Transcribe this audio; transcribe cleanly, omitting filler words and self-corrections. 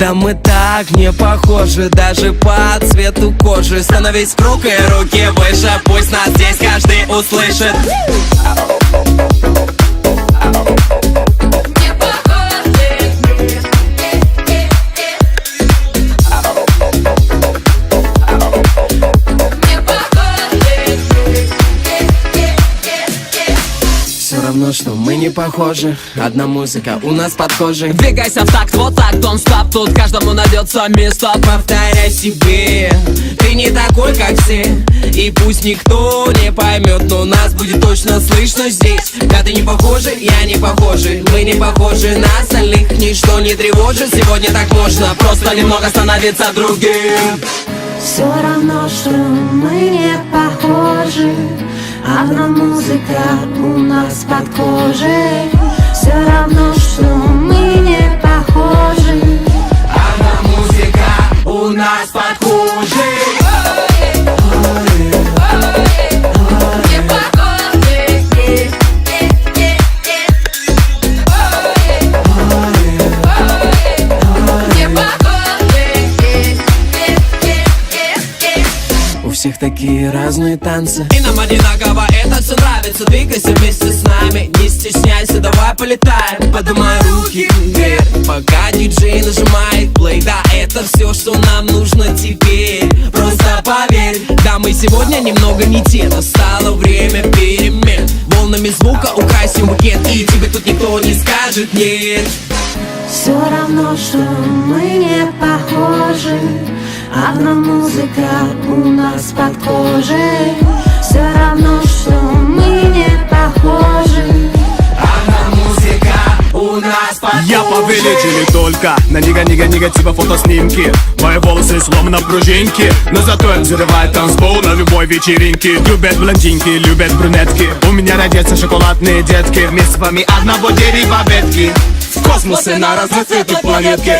Да мы так не похожи, даже по цвету кожи. Становись в круг и руки выше, пусть нас здесь каждый услышит. Все равно, что мы не похожи, одна музыка у нас под кожей. Двигайся в такт, вот так, don't stop. Тут каждому найдется место. Повторяй себе, ты не такой, как все. И пусть никто не поймет, но нас будет точно слышно здесь. Да ты не похожи, я не похожи, мы не похожи на остальных. Ничто не тревожит, сегодня так можно просто немного становиться другим. Все равно, что мы не похожи, одна музыка у нас под кожей. Все равно, что мы не похожи, одна музыка у нас под кожей. У всех такие разные танцы, И нам одинаково это все нравится. Двигайся вместе с нами, не стесняйся, давай полетаем. поднимай руки вверх, пока диджей нажимает плей. Да, это все, что нам нужно теперь. Просто поверь, да, мы сегодня немного не те. Настало время перемен. Волнами звука украсим букет, и тебе тут никто не скажет нет. все равно, что мы не похожи, одна музыка у нас под кожей. Все равно, что мы не похожи, одна музыка у нас под кожей. Я повелитель только на негатива фотоснимки. Мои волосы словно пружинки, но зато я взрываю танцпол на любой вечеринке. Любят блондинки, любят брюнетки. У меня родятся шоколадные детки. Вместе с вами одного дерева ветки. В космосе на разноцветной планетке.